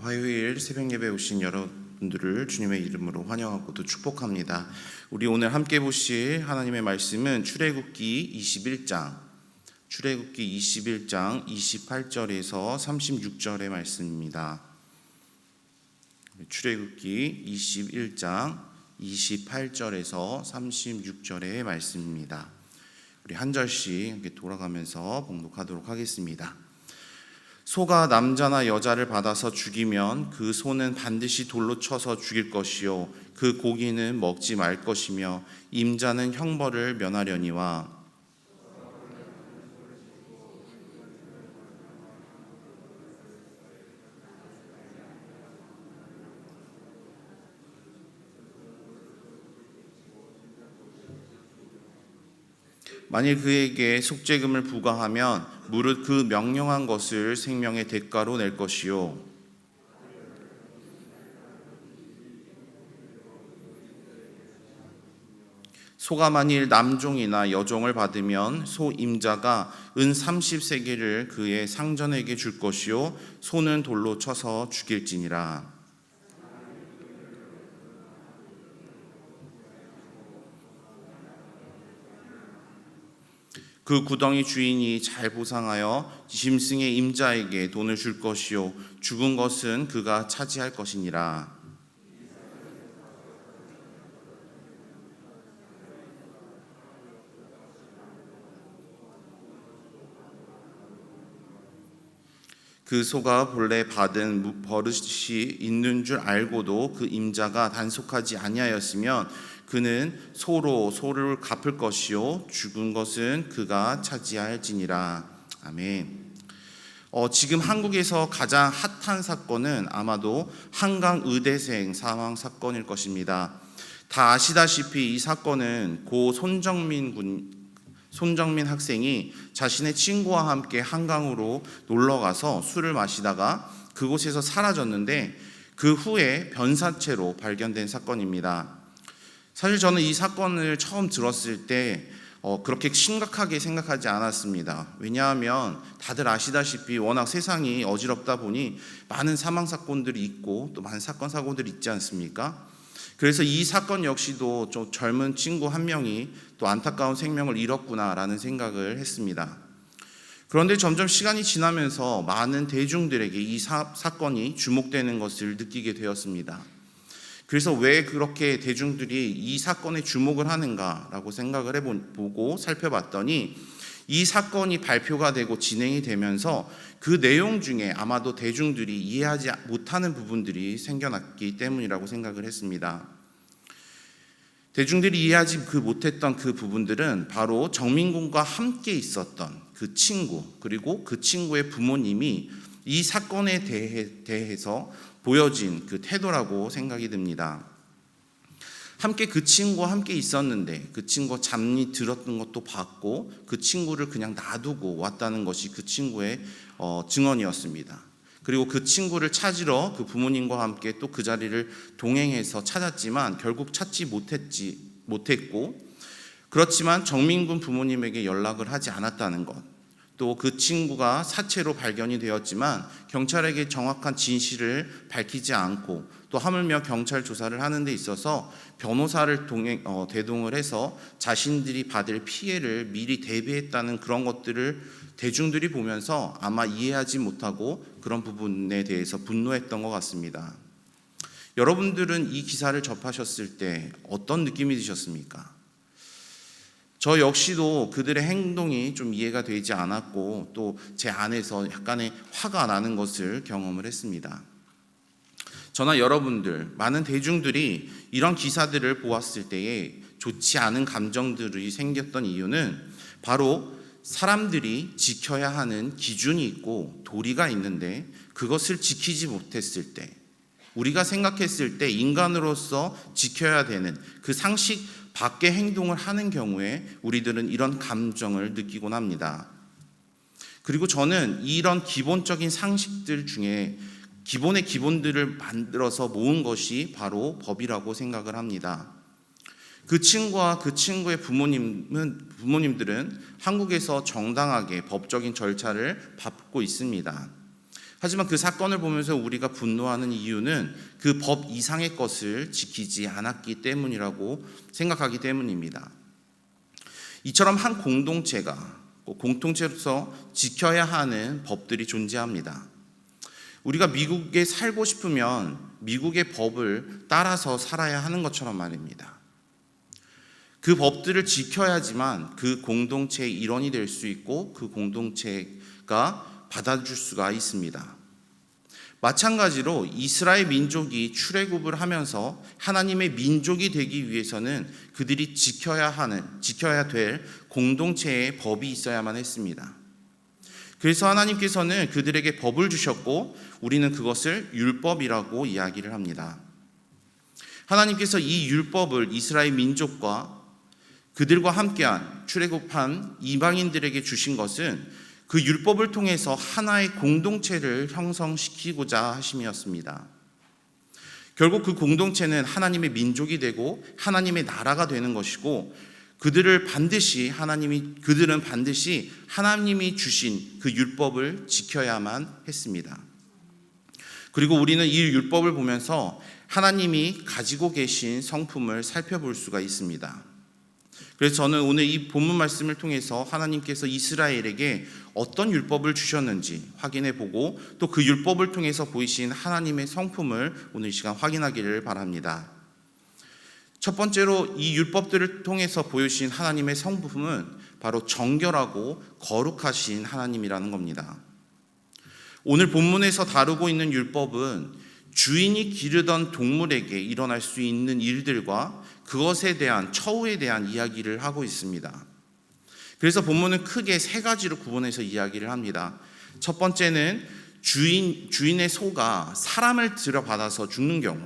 화요일 새벽 예배 오신 여러분들을 주님의 이름으로 환영하고 또 축복합니다. 우리 오늘 함께 보실 하나님의 말씀은 출애굽기 21장 28절에서 36절의 말씀입니다. 출애굽기 21장 28절에서 36절의 말씀입니다. 우리 한 절씩 함께 돌아가면서 봉독하도록 하겠습니다. 소가 남자나 여자를 받아서 죽이면 그 소는 반드시 돌로 쳐서 죽일 것이요 그 고기는 먹지 말 것이며 임자는 형벌을 면하려니와 만일 그에게 속죄금을 부과하면 무릇 그 명령한 것을 생명의 대가로 낼 것이요 소가 만일 남종이나 여종을 받으면 소 임자가 은 30세겔을 그의 상전에게 줄 것이요 소는 돌로 쳐서 죽일지니라. 그 구덩이 주인이 잘 보상하여 짐승의 임자에게 돈을 줄 것이요 죽은 것은 그가 차지할 것이니라. 그 소가 본래 받은 버릇이 있는 줄 알고도 그 임자가 단속하지 아니하였으면 그는 소를 갚을 것이요 죽은 것은 그가 차지할지니라. 아멘. 지금 한국에서 가장 핫한 사건은 아마도 한강 의대생 사망 사건일 것입니다. 다 아시다시피 이 사건은 고 손정민 학생이 자신의 친구와 함께 한강으로 놀러가서 술을 마시다가 그곳에서 사라졌는데 그 후에 변사체로 발견된 사건입니다. 사실 저는 이 사건을 처음 들었을 때 그렇게 심각하게 생각하지 않았습니다. 왜냐하면 다들 아시다시피 워낙 세상이 어지럽다 보니 많은 사망 사건들이 있고 또 많은 사건 사고들이 있지 않습니까? 그래서 이 사건 역시도 좀 젊은 친구 한 명이 또 안타까운 생명을 잃었구나라는 생각을 했습니다. 그런데 점점 시간이 지나면서 많은 대중들에게 이 사건이 주목되는 것을 느끼게 되었습니다. 그래서 왜 그렇게 대중들이 이 사건에 주목을 하는가라고 생각을 해보고 살펴봤더니 이 사건이 발표가 되고 진행이 되면서 그 내용 중에 아마도 대중들이 이해하지 못하는 부분들이 생겨났기 때문이라고 생각을 했습니다. 대중들이 이해하지 못했던 그 부분들은 바로 정민군과 함께 있었던 그 친구 그리고 그 친구의 부모님이 이 사건에 대해서 보여진 그 태도라고 생각이 듭니다. 함께 그 친구와 함께 있었는데 그 친구가 잠이 들었던 것도 봤고 그 친구를 그냥 놔두고 왔다는 것이 그 친구의 증언이었습니다. 그리고 그 친구를 찾으러 그 부모님과 함께 또 그 자리를 동행해서 찾았지만 결국 찾지 못했고 그렇지만 정민군 부모님에게 연락을 하지 않았다는 것, 또 그 친구가 사체로 발견이 되었지만 경찰에게 정확한 진실을 밝히지 않고 또 하물며 경찰 조사를 하는 데 있어서 변호사를 대동을 해서 자신들이 받을 피해를 미리 대비했다는 그런 것들을 대중들이 보면서 아마 이해하지 못하고 그런 부분에 대해서 분노했던 것 같습니다. 여러분들은 이 기사를 접하셨을 때 어떤 느낌이 드셨습니까? 저 역시도 그들의 행동이 좀 이해가 되지 않았고 또 제 안에서 약간의 화가 나는 것을 경험을 했습니다. 저나 여러분들, 많은 대중들이 이런 기사들을 보았을 때에 좋지 않은 감정들이 생겼던 이유는 바로 사람들이 지켜야 하는 기준이 있고 도리가 있는데 그것을 지키지 못했을 때, 우리가 생각했을 때 인간으로서 지켜야 되는 그 상식 밖의 행동을 하는 경우에 우리들은 이런 감정을 느끼곤 합니다. 그리고 저는 이런 기본적인 상식들 중에 기본의 기본들을 만들어서 모은 것이 바로 법이라고 생각을 합니다. 그 친구와 그 친구의 부모님들은 한국에서 정당하게 법적인 절차를 밟고 있습니다. 하지만 그 사건을 보면서 우리가 분노하는 이유는 그 법 이상의 것을 지키지 않았기 때문이라고 생각하기 때문입니다. 이처럼 한 공동체가 공동체로서 지켜야 하는 법들이 존재합니다. 우리가 미국에 살고 싶으면 미국의 법을 따라서 살아야 하는 것처럼 말입니다. 그 법들을 지켜야지만 그 공동체의 일원이 될 수 있고 그 공동체가 받아줄 수가 있습니다. 마찬가지로 이스라엘 민족이 출애굽을 하면서 하나님의 민족이 되기 위해서는 그들이 지켜야 될 공동체의 법이 있어야만 했습니다. 그래서 하나님께서는 그들에게 법을 주셨고 우리는 그것을 율법이라고 이야기를 합니다. 하나님께서 이 율법을 이스라엘 민족과 그들과 함께한 출애굽한 이방인들에게 주신 것은 그 율법을 통해서 하나의 공동체를 형성시키고자 하심이었습니다. 결국 그 공동체는 하나님의 민족이 되고 하나님의 나라가 되는 것이고 그들은 반드시 하나님이 주신 그 율법을 지켜야만 했습니다. 그리고 우리는 이 율법을 보면서 하나님이 가지고 계신 성품을 살펴볼 수가 있습니다. 그래서 저는 오늘 이 본문 말씀을 통해서 하나님께서 이스라엘에게 어떤 율법을 주셨는지 확인해 보고 또 그 율법을 통해서 보이신 하나님의 성품을 오늘 이 시간 확인하기를 바랍니다. 첫 번째로 이 율법들을 통해서 보여주신 하나님의 성품은 바로 정결하고 거룩하신 하나님이라는 겁니다. 오늘 본문에서 다루고 있는 율법은 주인이 기르던 동물에게 일어날 수 있는 일들과 그것에 대한 처우에 대한 이야기를 하고 있습니다. 그래서 본문은 크게 세 가지로 구분해서 이야기를 합니다. 첫 번째는 주인의 소가 사람을 들여받아서 죽는 경우,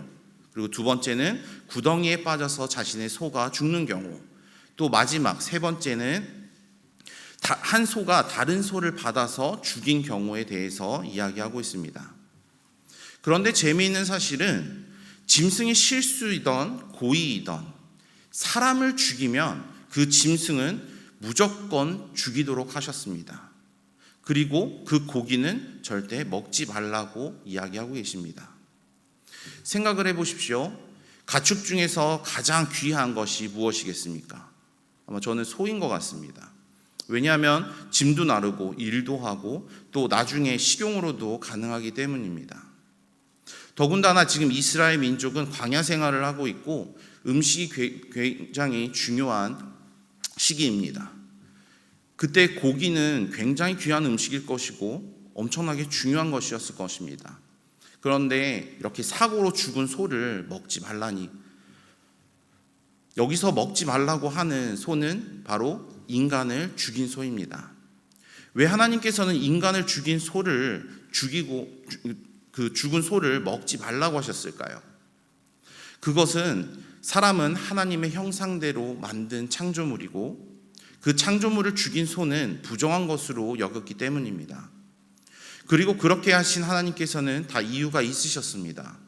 그리고 두 번째는 구덩이에 빠져서 자신의 소가 죽는 경우, 또 마지막 세 번째는 한 소가 다른 소를 받아서 죽인 경우에 대해서 이야기하고 있습니다. 그런데 재미있는 사실은 짐승이 실수이던 고의이던 사람을 죽이면 그 짐승은 무조건 죽이도록 하셨습니다. 그리고 그 고기는 절대 먹지 말라고 이야기하고 계십니다. 생각을 해보십시오. 가축 중에서 가장 귀한 것이 무엇이겠습니까? 아마 저는 소인 것 같습니다. 왜냐하면 짐도 나르고 일도 하고 또 나중에 식용으로도 가능하기 때문입니다. 더군다나 지금 이스라엘 민족은 광야 생활을 하고 있고 음식이 굉장히 중요한 시기입니다. 그때 고기는 굉장히 귀한 음식일 것이고 엄청나게 중요한 것이었을 것입니다. 그런데 이렇게 사고로 죽은 소를 먹지 말라니, 여기서 먹지 말라고 하는 소는 바로 인간을 죽인 소입니다. 왜 하나님께서는 인간을 죽인 소를 죽은 소를 먹지 말라고 하셨을까요? 그것은 사람은 하나님의 형상대로 만든 창조물이고 그 창조물을 죽인 소는 부정한 것으로 여겼기 때문입니다. 그리고 그렇게 하신 하나님께서는 다 이유가 있으셨습니다.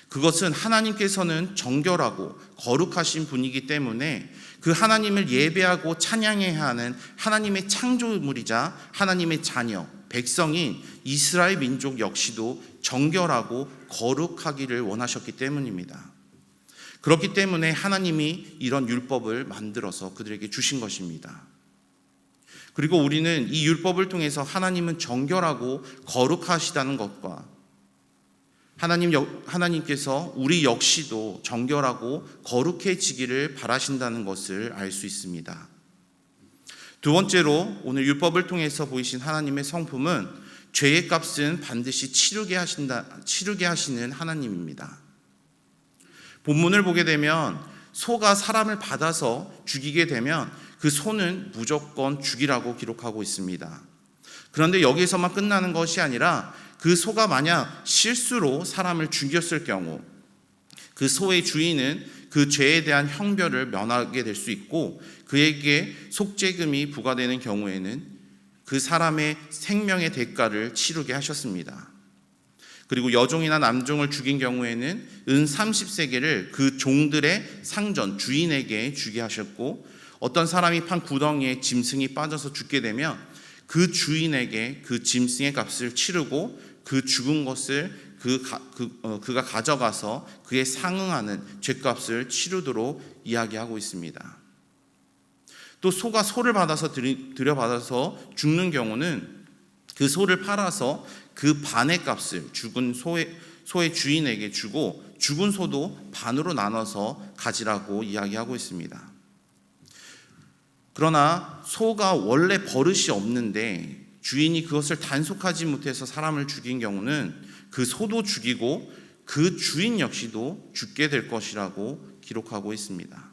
그것은 하나님께서는 정결하고 거룩하신 분이기 때문에 그 하나님을 예배하고 찬양해야 하는 하나님의 창조물이자 하나님의 자녀, 백성인 이스라엘 민족 역시도 정결하고 거룩하기를 원하셨기 때문입니다. 그렇기 때문에 하나님이 이런 율법을 만들어서 그들에게 주신 것입니다. 그리고 우리는 이 율법을 통해서 하나님은 정결하고 거룩하시다는 것과 하나님께서 우리 역시도 정결하고 거룩해지기를 바라신다는 것을 알 수 있습니다. 두 번째로 오늘 율법을 통해서 보이신 하나님의 성품은 죄의 값은 반드시 치르게 하시는 하나님입니다. 본문을 보게 되면 소가 사람을 받아서 죽이게 되면 그 소는 무조건 죽이라고 기록하고 있습니다. 그런데 여기에서만 끝나는 것이 아니라 그 소가 만약 실수로 사람을 죽였을 경우 그 소의 주인은 그 죄에 대한 형벌을 면하게 될 수 있고 그에게 속죄금이 부과되는 경우에는 그 사람의 생명의 대가를 치르게 하셨습니다. 그리고 여종이나 남종을 죽인 경우에는 은 30세겔을 그 종들의 상전 주인에게 주게 하셨고 어떤 사람이 판 구덩이에 짐승이 빠져서 죽게 되면 그 주인에게 그 짐승의 값을 치르고 그 죽은 것을 그가 가져가서 그에 상응하는 죗값을 치르도록 이야기하고 있습니다. 또 소가 소를 받아서 들여받아서 죽는 경우는 그 소를 팔아서 그 반의 값을 죽은 소의 주인에게 주고 죽은 소도 반으로 나눠서 가지라고 이야기하고 있습니다. 그러나 소가 원래 버릇이 없는데 주인이 그것을 단속하지 못해서 사람을 죽인 경우는 그 소도 죽이고 그 주인 역시도 죽게 될 것이라고 기록하고 있습니다.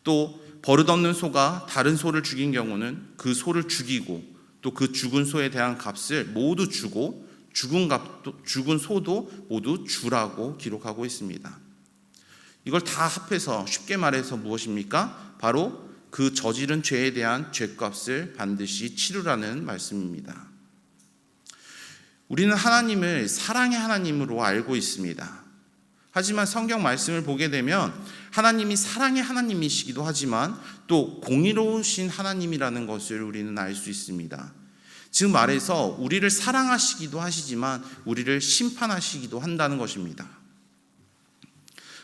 또 버릇없는 소가 다른 소를 죽인 경우는 그 소를 죽이고 또 그 죽은 소에 대한 값을 모두 주고 죽은 소도 모두 주라고 기록하고 있습니다. 이걸 다 합해서 쉽게 말해서 무엇입니까? 바로 그 저지른 죄에 대한 죗값을 반드시 치르라는 말씀입니다. 우리는 하나님을 사랑의 하나님으로 알고 있습니다. 하지만 성경 말씀을 보게 되면 하나님이 사랑의 하나님이시기도 하지만 또 공의로우신 하나님이라는 것을 우리는 알 수 있습니다. 즉 말해서 우리를 사랑하시기도 하시지만 우리를 심판하시기도 한다는 것입니다.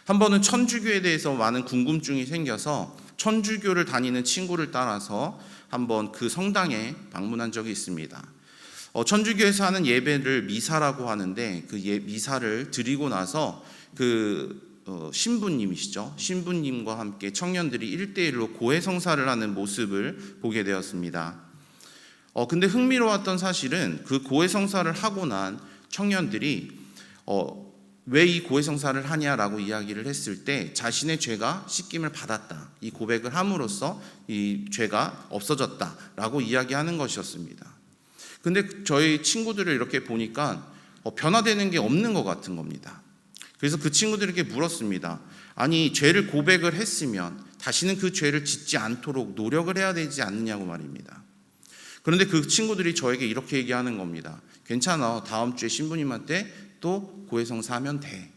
한 번은 천주교에 대해서 많은 궁금증이 생겨서 천주교를 다니는 친구를 따라서 한번 그 성당에 방문한 적이 있습니다. 천주교에서 하는 예배를 미사라고 하는데 그 미사를 드리고 나서 신부님이시죠. 신부님과 함께 청년들이 1대1로 고해성사를 하는 모습을 보게 되었습니다. 근데 흥미로웠던 사실은 그 고해성사를 하고 난 청년들이 왜 이 고해성사를 하냐라고 이야기를 했을 때 자신의 죄가 씻김을 받았다, 이 고백을 함으로써 이 죄가 없어졌다라고 이야기하는 것이었습니다. 근데 저희 친구들을 이렇게 보니까 변화되는 게 없는 것 같은 겁니다. 그래서 그 친구들에게 물었습니다. 아니, 죄를 고백을 했으면 다시는 그 죄를 짓지 않도록 노력을 해야 되지 않느냐고 말입니다. 그런데 그 친구들이 저에게 이렇게 얘기하는 겁니다. 괜찮아, 다음 주에 신부님한테 또 고해성사하면 돼.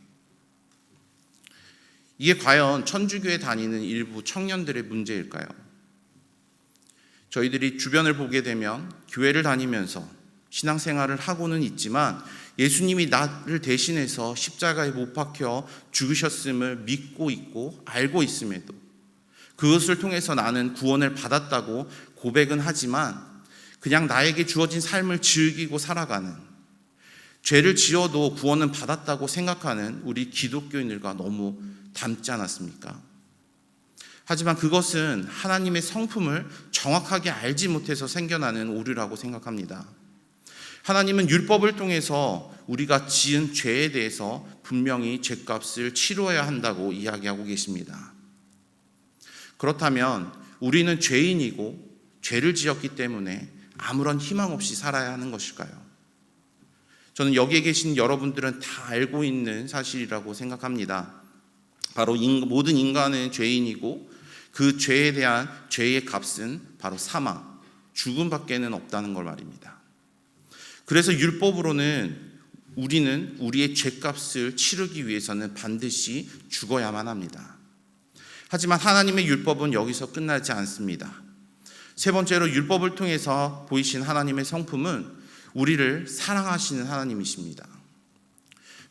이게 과연 천주교에 다니는 일부 청년들의 문제일까요? 저희들이 주변을 보게 되면 교회를 다니면서 신앙생활을 하고는 있지만 예수님이 나를 대신해서 십자가에 못 박혀 죽으셨음을 믿고 있고 알고 있음에도 그것을 통해서 나는 구원을 받았다고 고백은 하지만 그냥 나에게 주어진 삶을 즐기고 살아가는, 죄를 지어도 구원은 받았다고 생각하는 우리 기독교인들과 너무 닮지 않았습니까? 하지만 그것은 하나님의 성품을 정확하게 알지 못해서 생겨나는 오류라고 생각합니다. 하나님은 율법을 통해서 우리가 지은 죄에 대해서 분명히 죄값을 치러야 한다고 이야기하고 계십니다. 그렇다면 우리는 죄인이고 죄를 지었기 때문에 아무런 희망 없이 살아야 하는 것일까요? 저는 여기에 계신 여러분들은 다 알고 있는 사실이라고 생각합니다. 바로 모든 인간은 죄인이고 그 죄에 대한 죄의 값은 바로 사망, 죽음밖에는 없다는 걸 말입니다. 그래서 율법으로는 우리는 우리의 죄값을 치르기 위해서는 반드시 죽어야만 합니다. 하지만 하나님의 율법은 여기서 끝나지 않습니다. 세 번째로 율법을 통해서 보이신 하나님의 성품은 우리를 사랑하시는 하나님이십니다.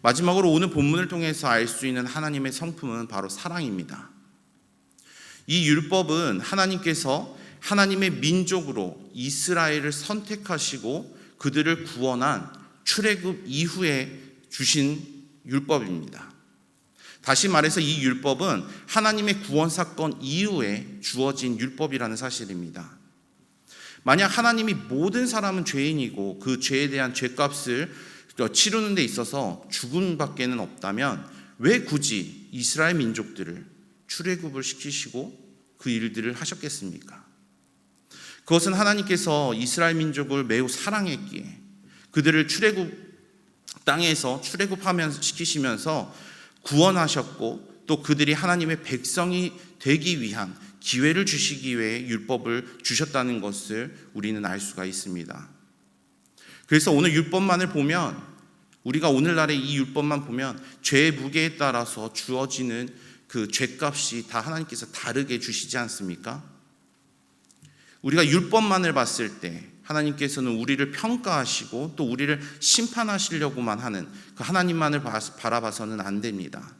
마지막으로 오늘 본문을 통해서 알 수 있는 하나님의 성품은 바로 사랑입니다. 이 율법은 하나님께서 하나님의 민족으로 이스라엘을 선택하시고 그들을 구원한 출애굽 이후에 주신 율법입니다. 다시 말해서 이 율법은 하나님의 구원 사건 이후에 주어진 율법이라는 사실입니다. 만약 하나님이 모든 사람은 죄인이고 그 죄에 대한 죄값을 치르는 데 있어서 죽음밖에는 없다면 왜 굳이 이스라엘 민족들을 출애굽을 시키시고 그 일들을 하셨겠습니까? 그것은 하나님께서 이스라엘 민족을 매우 사랑했기에 그들을 출애굽 땅에서 출애굽하면서 시키시면서 구원하셨고 또 그들이 하나님의 백성이 되기 위한 기회를 주시기 위해 율법을 주셨다는 것을 우리는 알 수가 있습니다. 그래서 오늘 율법만을 보면, 우리가 오늘날의 이 율법만 보면 죄의 무게에 따라서 주어지는 그 죄값이 다 하나님께서 다르게 주시지 않습니까? 우리가 율법만을 봤을 때 하나님께서는 우리를 평가하시고 또 우리를 심판하시려고만 하는 그 하나님만을 바라봐서는 안 됩니다.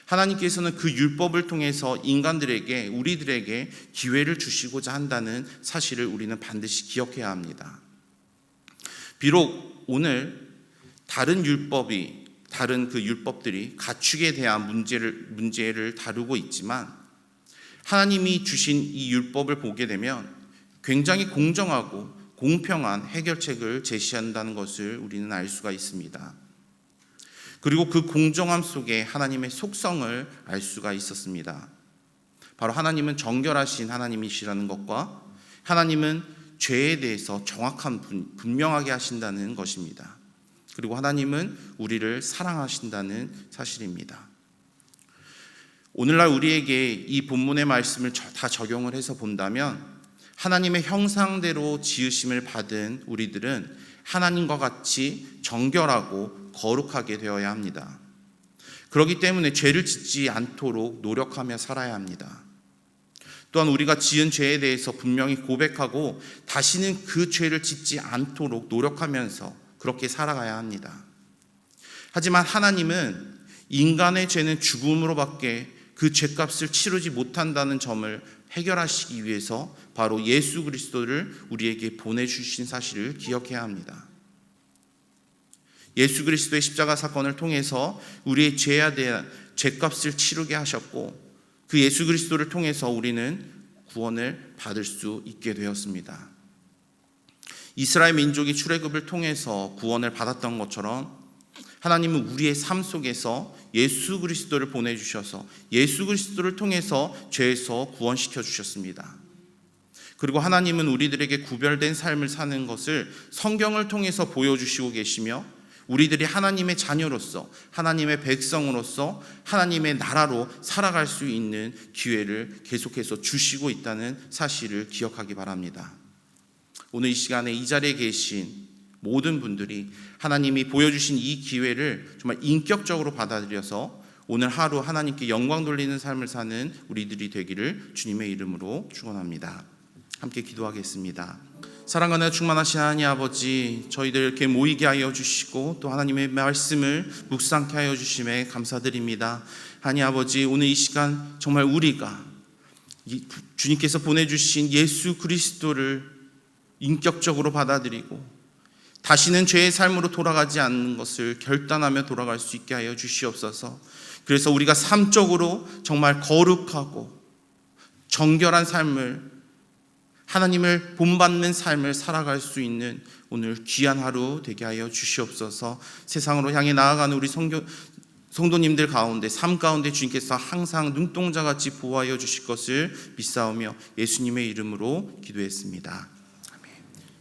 하나님께서는 그 율법을 통해서 인간들에게, 우리들에게 기회를 주시고자 한다는 사실을 우리는 반드시 기억해야 합니다. 비록 오늘 다른 그 율법들이 가축에 대한 문제를 다루고 있지만 하나님이 주신 이 율법을 보게 되면 굉장히 공정하고 공평한 해결책을 제시한다는 것을 우리는 알 수가 있습니다. 그리고 그 공정함 속에 하나님의 속성을 알 수가 있었습니다. 바로 하나님은 정결하신 하나님이시라는 것과 하나님은 죄에 대해서 분명하게 하신다는 것입니다. 그리고 하나님은 우리를 사랑하신다는 사실입니다. 오늘날 우리에게 이 본문의 말씀을 다 적용을 해서 본다면 하나님의 형상대로 지으심을 받은 우리들은 하나님과 같이 정결하고 거룩하게 되어야 합니다. 그렇기 때문에 죄를 짓지 않도록 노력하며 살아야 합니다. 또한 우리가 지은 죄에 대해서 분명히 고백하고 다시는 그 죄를 짓지 않도록 노력하면서 그렇게 살아가야 합니다. 하지만 하나님은 인간의 죄는 죽음으로밖에 그 죄값을 치르지 못한다는 점을 해결하시기 위해서 바로 예수 그리스도를 우리에게 보내주신 사실을 기억해야 합니다. 예수 그리스도의 십자가 사건을 통해서 우리의 죄에 대한 죄값을 치르게 하셨고 그 예수 그리스도를 통해서 우리는 구원을 받을 수 있게 되었습니다. 이스라엘 민족이 출애굽을 통해서 구원을 받았던 것처럼 하나님은 우리의 삶 속에서 예수 그리스도를 보내주셔서 예수 그리스도를 통해서 죄에서 구원시켜 주셨습니다. 그리고 하나님은 우리들에게 구별된 삶을 사는 것을 성경을 통해서 보여주시고 계시며 우리들이 하나님의 자녀로서 하나님의 백성으로서 하나님의 나라로 살아갈 수 있는 기회를 계속해서 주시고 있다는 사실을 기억하기 바랍니다. 오늘 이 시간에 이 자리에 계신 모든 분들이 하나님이 보여주신 이 기회를 정말 인격적으로 받아들여서 오늘 하루 하나님께 영광 돌리는 삶을 사는 우리들이 되기를 주님의 이름으로 축원합니다. 함께 기도하겠습니다. 사랑과 충만하신 하나님 아버지, 저희들 이렇게 모이게 하여 주시고 또 하나님의 말씀을 묵상케 하여 주심에 감사드립니다. 하나님 아버지, 오늘 이 시간 정말 우리가 주님께서 보내주신 예수 그리스도를 인격적으로 받아들이고 다시는 죄의 삶으로 돌아가지 않는 것을 결단하며 돌아갈 수 있게 하여 주시옵소서. 그래서 우리가 삶적으로 정말 거룩하고 정결한 삶을, 하나님을 본받는 삶을 살아갈 수 있는 오늘 귀한 하루 되게 하여 주시옵소서. 세상으로 향해 나아가는 우리 성도님들 가운데, 삶 가운데 주님께서 항상 눈동자같이 보호하여 주실 것을 믿사오며 예수님의 이름으로 기도했습니다. 아멘.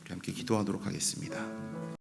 우리 함께 기도하도록 하겠습니다.